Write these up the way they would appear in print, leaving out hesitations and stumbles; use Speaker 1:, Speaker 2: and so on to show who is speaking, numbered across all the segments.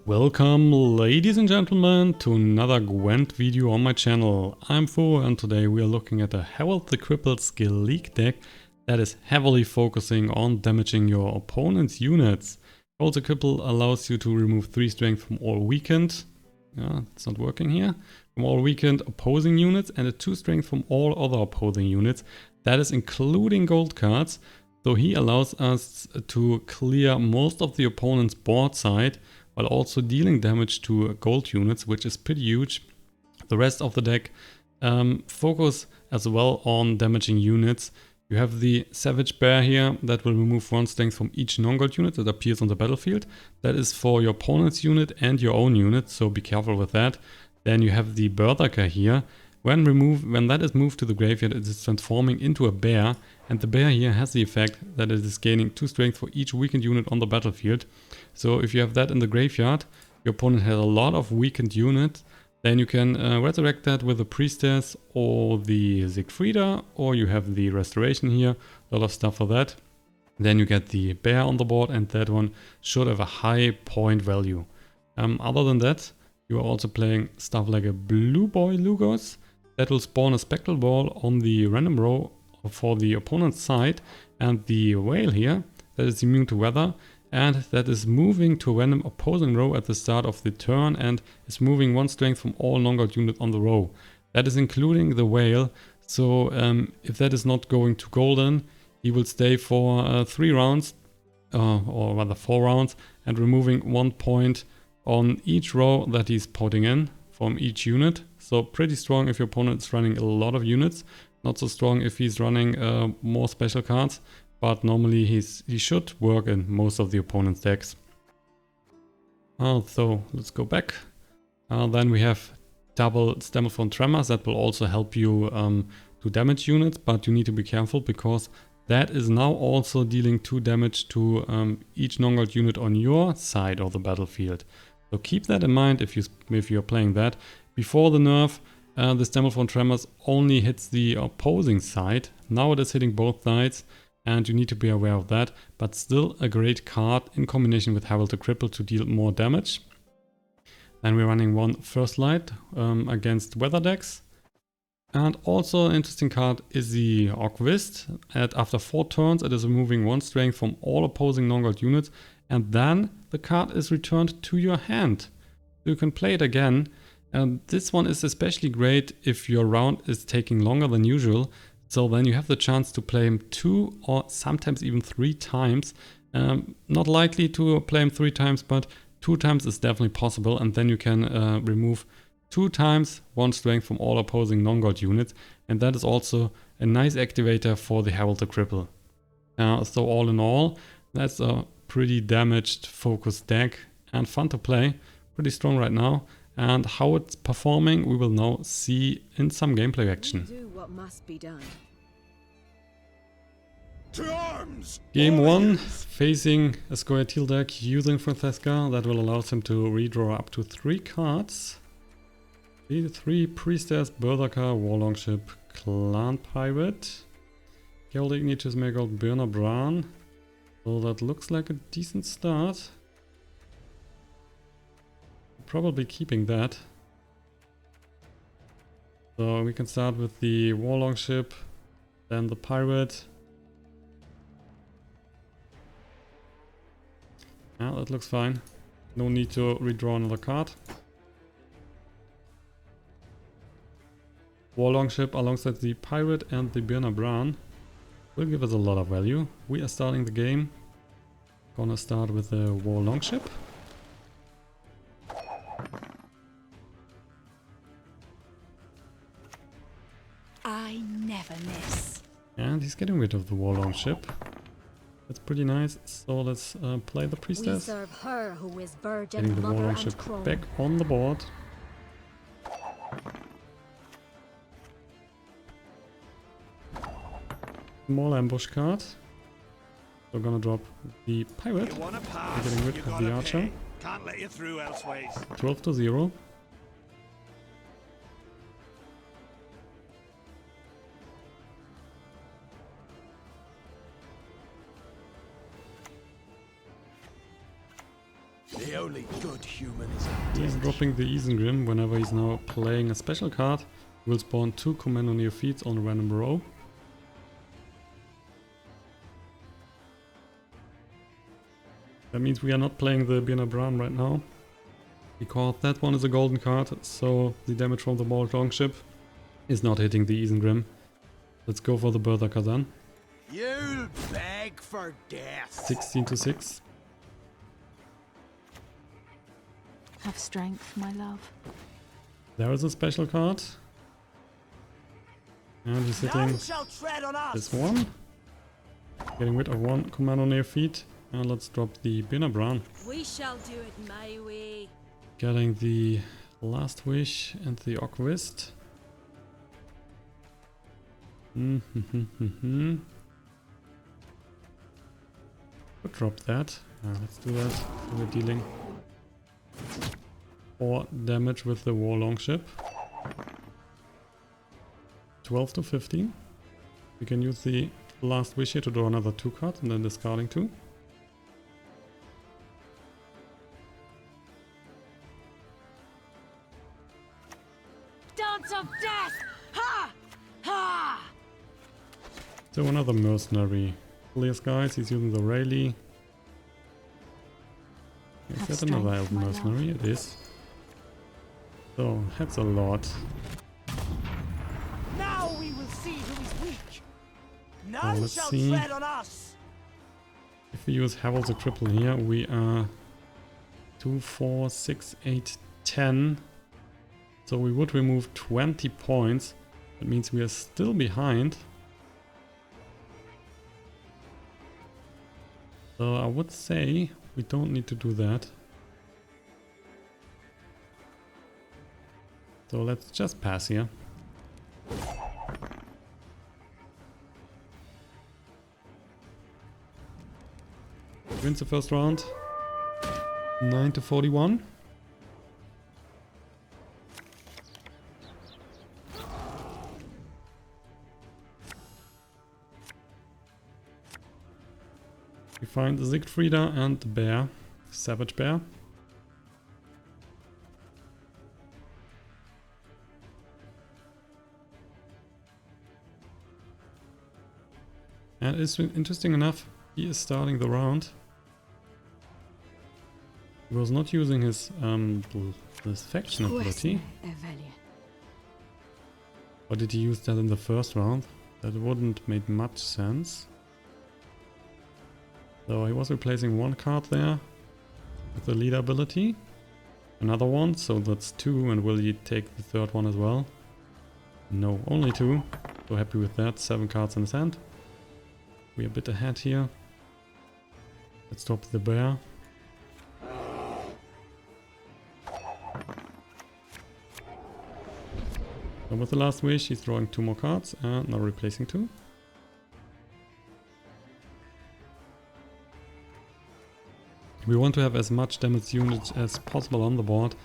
Speaker 1: Welcome, ladies and gentlemen, to another Gwent video on my channel. I'm Furo and today we are looking at a Harald the Crippled SKELLIGE deck that is heavily focusing on damaging your opponent's units. Harald the Crippled allows you to remove 3 strength from all weakened, it's not working here, from all weakened opposing units and a 2 strength from all other opposing units. That is including gold cards, so he allows us to clear most of the opponent's board side while also dealing damage to gold units, which is pretty huge. The rest of the deck focus as well on damaging units. You have the Savage Bear here that will remove 1 strength from each non-gold unit that appears on the battlefield. That is for your opponent's unit and your own unit, so be careful with that. Then you have the Berserker here. When that is moved to the graveyard, it is transforming into a bear, and the bear here has the effect that it is gaining 2 strength for each weakened unit on the battlefield. So if you have that in the graveyard, your opponent has a lot of weakened units, then you can resurrect that with the Priestess or the Siegfrieda, or you have the Restoration here, a lot of stuff for that. Then you get the bear on the board, and that one should have a high point value. Other than that, you are also playing stuff like a Blue Boy Lugos that will spawn a Spectral Ball on the random row for the opponent's side, and the Whale here that is immune to weather and that is moving to a random opposing row at the start of the turn and is moving 1 strength from all non-gold units on the row. That is including the Whale, so if that is not going to golden, he will stay for 3 rounds, or rather 4 rounds, and removing 1 point on each row that he's putting in from each unit. So pretty strong if your opponent is running a lot of units. Not so strong if he's running more special cards, but normally he should work in most of the opponent's decks. So let's go back. Then we have double Stammelford Tremors that will also help you to damage units, but you need to be careful because that is now also dealing 2 damage to each non-gold unit on your side of the battlefield. So keep that in mind if you're playing that. Before the nerf, the Stammelford Tremors only hits the opposing side. Now it is hitting both sides, and you need to be aware of that. But still a great card in combination with Harald the Crippled to deal more damage. Then we're running 1 First Light against weather decks. And also an interesting card is the Ogwist. After 4 turns, it is removing 1 strength from all opposing non-gold units, and then the card is returned to your hand. So you can play it again. And this one is especially great if your round is taking longer than usual. So then you have the chance to play him 2 or sometimes even 3 times. Not likely to play him 3 times, but 2 times is definitely possible. And then you can remove 2 times 1 strength from all opposing non-gold units. And that is also a nice activator for the Harald the Cripple. So all in all, that's a pretty damaged focused deck and fun to play. Pretty strong right now. And how it's performing, we will now see in some gameplay action.
Speaker 2: Do what must be done.
Speaker 3: To arms!
Speaker 1: Game 1, facing a square teal deck using Francesca. That will allow him to redraw up to 3 cards. 3 Priestess, Berserker, War Longship, Clan Pirate. Gerald Ignatius Marigold, Burner Bran. So that looks like a decent start. Probably keeping that. So we can start with the War Longship, then the Pirate. Yeah, that looks fine. No need to redraw another card. War Longship alongside the Pirate and the Burner Bran will give us a lot of value. We are starting the game. Gonna start with the War Longship.
Speaker 2: I never miss.
Speaker 1: And he's getting rid of the War Longship. That's pretty nice. So let's play the
Speaker 2: We
Speaker 1: Priestess.
Speaker 2: serve her who is virgin,
Speaker 1: Getting the War
Speaker 2: mother
Speaker 1: Longship
Speaker 2: and crone.
Speaker 1: back on the board. Small ambush card. We're gonna drop the Pirate.
Speaker 3: You wanna
Speaker 1: We're
Speaker 3: pass,
Speaker 1: getting rid
Speaker 3: you
Speaker 1: of the
Speaker 3: gotta
Speaker 1: Archer.
Speaker 3: pay. Can't let you through elseways.
Speaker 1: 12 to 0.
Speaker 3: The only good human is
Speaker 1: He's dropping the Isengrim whenever he's now playing a special card. He will spawn 2 Commando Neophytes on a random row. That means we are not playing the Birna Bran right now, because that one is a golden card, so the damage from the War Longship is not hitting the Isengrim. Let's go for the Berserker then.
Speaker 3: You'll beg for death.
Speaker 1: 16 to 6.
Speaker 2: Have strength, my love.
Speaker 1: There is a special card. And he's hitting
Speaker 3: None shall tread on us.
Speaker 1: this one. Getting rid of 1 Commando Neophyte. And let's drop the Birna Bran.
Speaker 2: We shall do it my way.
Speaker 1: Getting the Last Wish and the Orquist. Could drop that. Let's do that. So we're dealing 4 damage with the War Longship. 12 to 15. We can use the Last Wish here to draw another 2 cards and then discarding 2.
Speaker 2: Dance of death! Ha! Ha!
Speaker 1: So another mercenary. Clear skies, he's using the Rayleigh. Is that another elf mercenary? It is. So that's a lot.
Speaker 3: Now we will see who is weak. None
Speaker 1: let's
Speaker 3: shall
Speaker 1: see.
Speaker 3: tread on us.
Speaker 1: If we use Harald the Cripple here, we are 2, 4, 6, 8, 10. So we would remove 20 points. That means we are still behind. So I would say we don't need to do that. So let's just pass here. Wins the first round. 9 to 41. We find the Siegfrieda and the bear, Savage Bear. And it's interesting enough, he is starting the round. He was not using his this faction ability. Or did he use that in the first round? That wouldn't make much sense. So he was replacing 1 card there with the leader ability. Another one, so that's 2, and will he take the 3rd one as well? No, only 2. So happy with that, 7 cards in his hand. We're a bit ahead here. Let's drop the bear. So with the Last Wish, he's drawing 2 more cards and now replacing 2. We want to have as much damage units as possible on the board,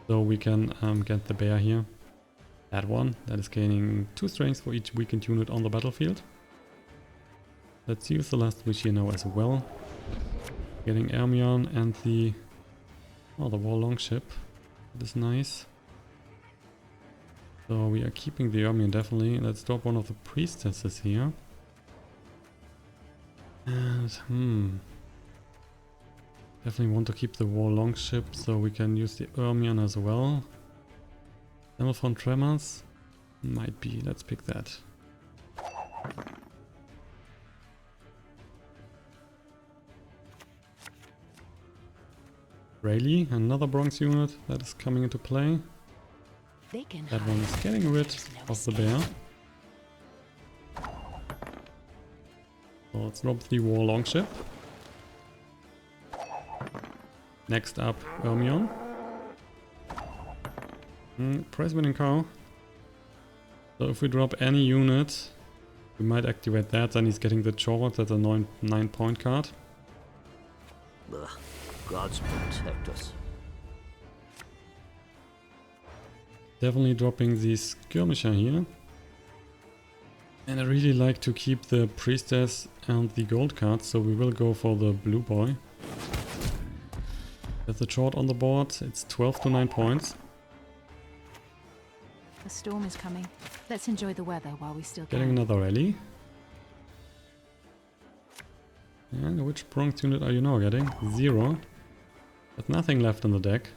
Speaker 1: so we can get the bear here. That one, that is gaining 2 strength for each weakened unit on the battlefield. Let's use the Last Wish here now as well. Getting Ermion and the War Longship. That is nice. So we are keeping the Ermion definitely. Let's drop one of the priestesses here. And definitely want to keep the War Longship, so we can use the Ermion as well. Stammelford Tremors might be. Let's pick that. Rayleigh, another Bronze unit that is coming into play. That one is getting rid of the bear. So let's drop the War Longship. Next up, Ermion. Prize winning cow. So if we drop any unit, we might activate that, then he's getting the Chord, that's a 9-point card.
Speaker 4: Ugh, gods protect us.
Speaker 1: Definitely dropping the Skirmisher here. And I really like to keep the Priestess and the gold cards, so we will go for the blue boy. There's a short on the board. It's 12 to 9 points.
Speaker 2: The storm is coming. Let's enjoy the weather while we still
Speaker 1: Getting
Speaker 2: can.
Speaker 1: another rally. And which bronze unit are you now getting? 0. There's nothing left in the deck.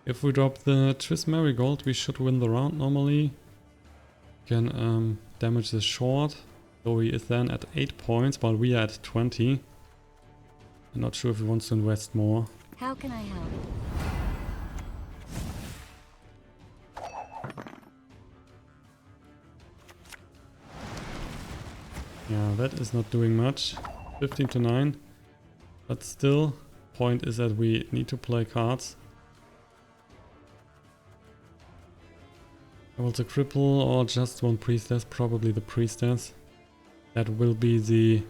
Speaker 1: If we drop the Twist Marigold, we should win the round normally. Can damage the short. So he is then at 8 points while we are at 20. I'm not sure if he wants to invest more.
Speaker 5: How can I help?
Speaker 1: Yeah, that is not doing much. 15 to 9. But still, point is that we need to play cards. I will to cripple or just one priestess, probably the priestess. That will be the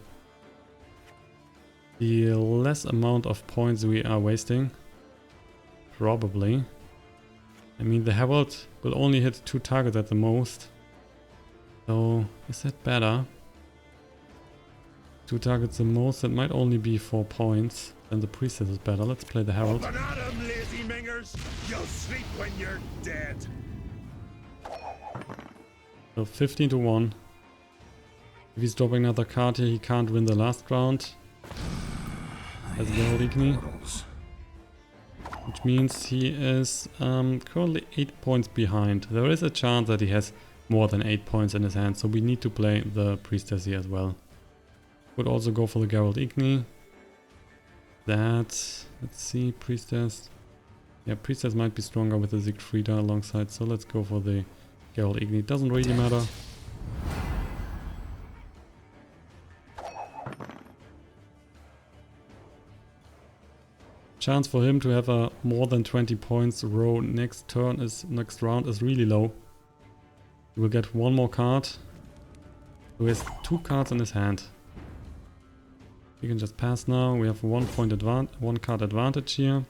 Speaker 1: less amount of points we are wasting. Probably. I mean, the Harald will only hit 2 targets at the most. So, is that better? 2 targets the most, that might only be 4 points. Then the priestess is better. Let's play the Harald.
Speaker 3: Open at 'em, lazy mingers. You'll sleep when you're dead.
Speaker 1: So 15 to 1. If he's dropping another card here, he can't win the last round. As Igni. Which means he is currently 8 points behind. There is a chance that he has more than 8 points in his hand, so we need to play the priestess here as well. Would also go for the Geralt Igni. That, let's see, priestess. Yeah, priestess might be stronger with the Siegfrieda alongside, so let's go for the Geralt Igni. Doesn't really matter. Chance for him to have a more than 20 points row next round is really low. He will get one more card. So he has 2 cards in his hand. We can just pass now. We have 1 card advantage here.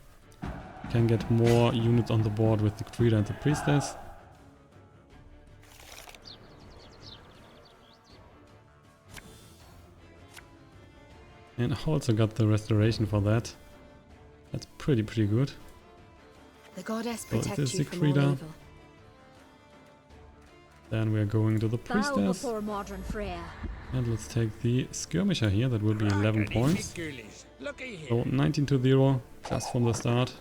Speaker 1: Can get more units on the board with the Siegfrieda and the priestess. And I also got the restoration for that. That's pretty good.
Speaker 5: The goddess
Speaker 1: So it
Speaker 5: protect
Speaker 1: is
Speaker 5: you from all
Speaker 1: Siegfrieda.
Speaker 5: evil.
Speaker 1: Then we are going to the
Speaker 2: Bow
Speaker 1: priestess.
Speaker 2: before modern Freya.
Speaker 1: And let's take the Skirmisher here. That will be 11 points.
Speaker 3: Looky here.
Speaker 1: So 19 to 0 just from the start.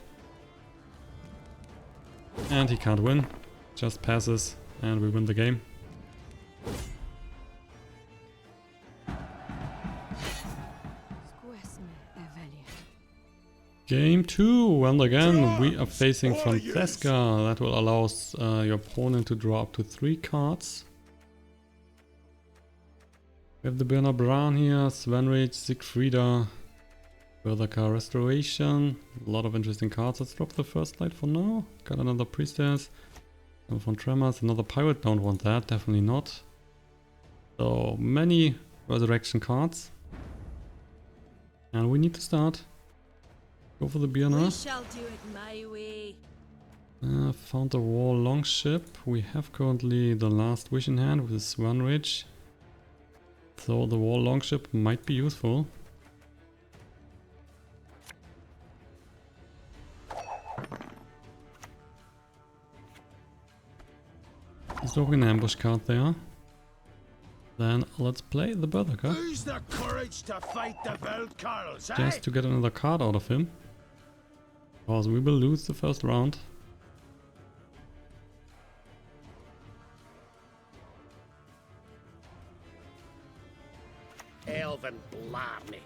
Speaker 1: And he can't win. Just passes and we win the game. Game 2, and again we are facing Francesca. That will allow your opponent to draw up to 3 cards. We have the Birna Bran here, Svenrich, Siegfrieda, Berserker Restoration. A lot of interesting cards. Let's drop the first light for now. Got another Priestess. One from Tremors, another Pirate. Don't want that, definitely not. So many Resurrection cards. And we need to start. Go for the Birna.
Speaker 2: We shall do it my way.
Speaker 1: Found the War Longship. We have currently the Last Wish in hand with the Swanridge. So the War Longship might be useful. He's dropping an ambush card there. Then let's play the Berserker.
Speaker 3: Who's the courage to fight the Velkarls, eh?
Speaker 1: Just to get another card out of him. Because we will lose the first round.
Speaker 3: Elven blarney.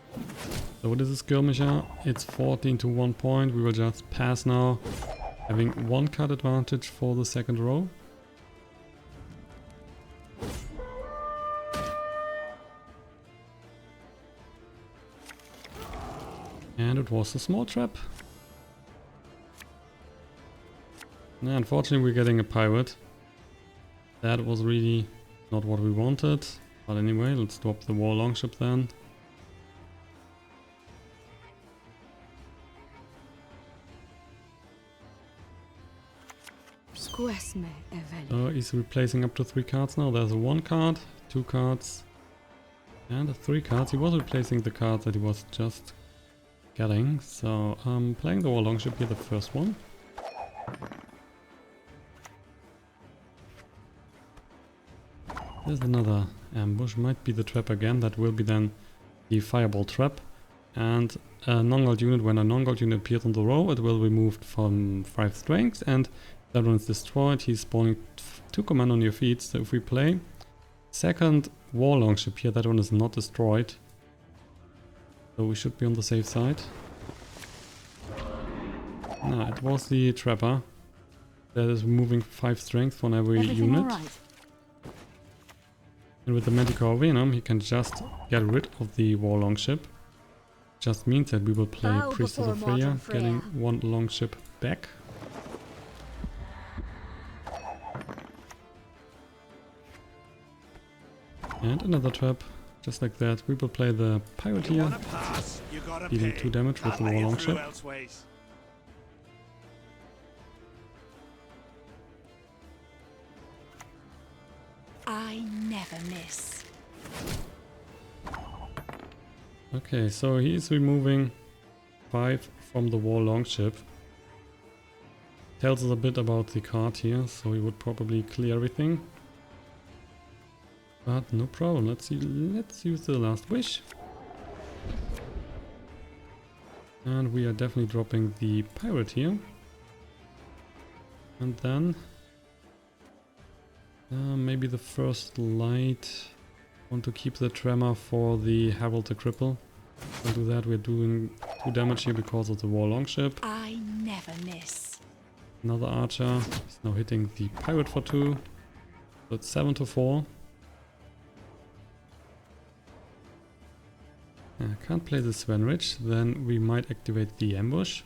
Speaker 1: So this is Skirmisher. It's 14 to 1 point. We will just pass now. Having 1 card advantage for the second row. And it was a small trap. Now, unfortunately we're getting a pirate. That was really not what we wanted. But anyway, let's drop the War Longship then.
Speaker 5: Quesme eveli.
Speaker 1: So he's replacing up to 3 cards now. There's a 1 card, 2 cards, and a 3 cards. He was replacing the cards that he was just getting. So I'm playing the War Longship here, the first one. There's another ambush. Might be the trap again. That will be then the fireball trap. And a non-gold unit, when a non-gold unit appears on the row, it will be removed from 5 strength, and that one is destroyed. He's spawning 2 command on your feet. So if we play second War Longship here, that one is not destroyed. So we should be on the safe side. No, it was the trapper that is removing 5 strength from every
Speaker 2: Everything
Speaker 1: unit.
Speaker 2: all right?
Speaker 1: And with the Manticore Venom, he can just get rid of the War Longship. Just means that we will play
Speaker 5: Bow
Speaker 1: Priestess of
Speaker 5: before
Speaker 1: Freya,
Speaker 5: mortal Freya.
Speaker 1: getting 1 Longship back. And another trap, just like that. We will play the Pirate here, dealing 2 damage with the War Longship.
Speaker 5: I never miss.
Speaker 1: Okay, so he's removing 5 from the War Longship. Tells us a bit about the card here, so he would probably clear everything. But no problem, let's use the last wish. And we are definitely dropping the pirate here. And then maybe the first light. Want to keep the tremor for the Harald the Cripple. We'll do that. We're doing 2 damage here because of the War Longship.
Speaker 5: I never miss.
Speaker 1: Another archer. He's now hitting the pirate for 2. So it's 7 to 4. I can't play the Svenrich, then we might activate the ambush.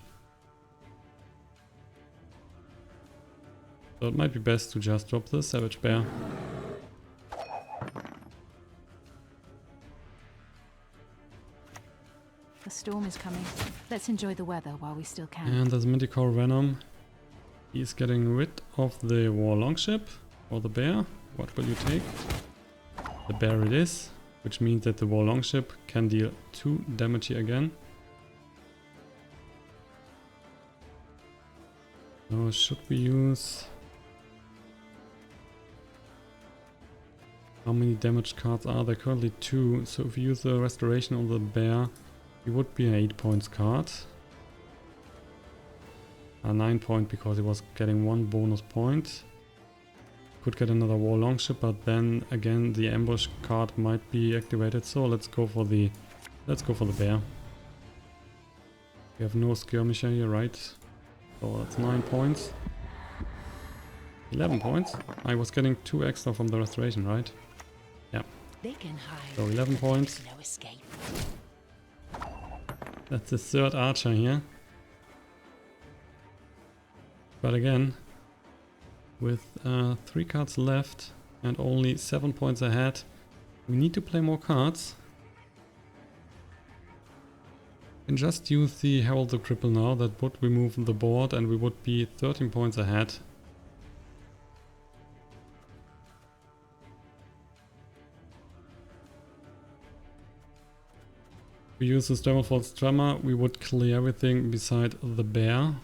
Speaker 1: So it might be best to just drop the Savage Bear.
Speaker 2: The storm is coming. Let's enjoy the weather while we still can.
Speaker 1: And there's Manticore Venom. He's getting rid of the War Longship or the bear. What will you take? The bear it is, which means that the War Longship can deal 2 damage here again. So should we use... How many damage cards are there? Currently 2. So if we use the restoration on the bear, it would be an 8 points card. A 9 point because he was getting 1 bonus point. Could get another War Longship, but then again the ambush card might be activated. So let's go for the bear. We have no skirmisher here, right? So that's 9 points. 11 points. I was getting 2 extra from the restoration, right? Yeah.
Speaker 5: They can hide.
Speaker 1: So 11 points.
Speaker 5: No escape.
Speaker 1: That's the 3rd archer here. But again, with 3 cards left and only 7 points ahead, we need to play more cards. And just use the Harald the Cripple now. That would remove the board and we would be 13 points ahead. If we use the Stammelford's Tremor, we would clear everything beside the bear.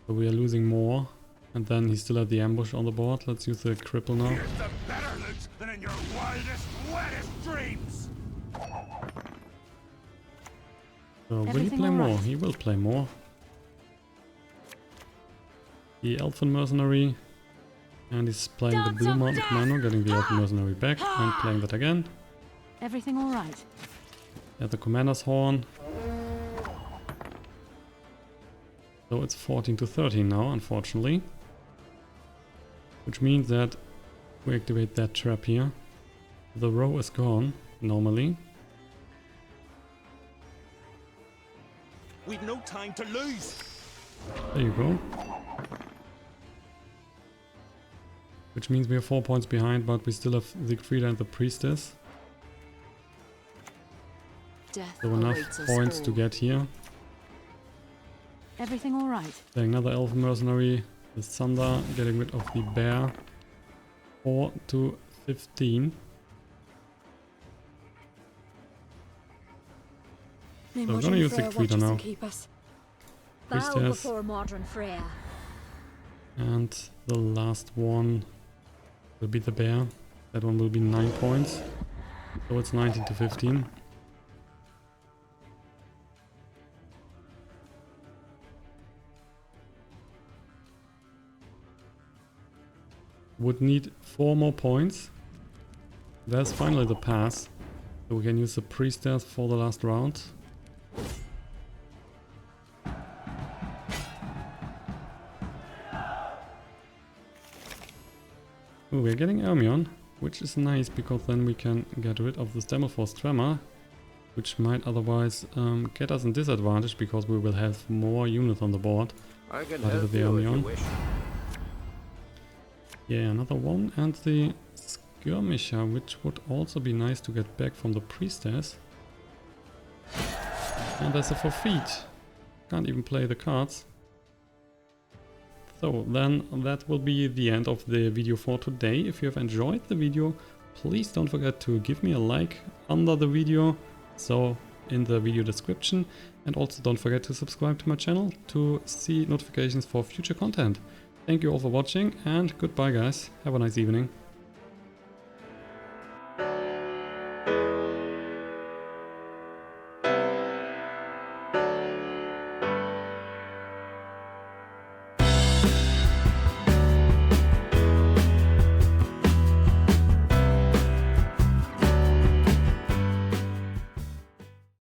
Speaker 1: So we are losing more. And then he still had the ambush on the board. Let's use the cripple now.
Speaker 3: Here's the better loot than in your wildest, wettest dreams.
Speaker 1: So will he
Speaker 2: Everything
Speaker 1: play
Speaker 2: all
Speaker 1: more?
Speaker 2: right?
Speaker 1: He will play more. The Elfin Mercenary. And he's playing the Blue Mountain Commando, getting the Elfin Mercenary back and playing that again.
Speaker 2: Everything all right?
Speaker 1: At the Commander's Horn. So it's 14 to 13 now, unfortunately. Which means that we activate that trap here. The row is gone, normally.
Speaker 3: We've no time to lose.
Speaker 1: There you go. Which means we are 4 points behind, but we still have Siegfried and the Priestess.
Speaker 5: Death
Speaker 1: So enough
Speaker 5: awaits us
Speaker 1: points
Speaker 5: all.
Speaker 1: to get here.
Speaker 2: Everything all right?
Speaker 1: Playing another Elf Mercenary, The Thunder getting rid of the Bear. 4 to 15. So we're gonna use the Creator now. Priestess. And the last one will be the Bear. That one will be 9 points. So it's 19 to 15. Would need 4 more points. There's finally the pass. So we can use the Priestess for the last round. Ooh, we're getting Ermion, which is nice because then we can get rid of the Stammelford Tremor, which might otherwise get us in disadvantage because we will have more units on the board.
Speaker 4: I can
Speaker 1: But
Speaker 4: help
Speaker 1: with the
Speaker 4: you if you
Speaker 1: Ermion.
Speaker 4: wish.
Speaker 1: Yeah, another one, and the Skirmisher, which would also be nice to get back from the Priestess. And there's a forfeit. Can't even play the cards. So then that will be the end of the video for today. If you have enjoyed the video, please don't forget to give me a like under the video, so in the video description, and also don't forget to subscribe to my channel to see notifications for future content. Thank you all for watching, and goodbye guys. Have a nice evening.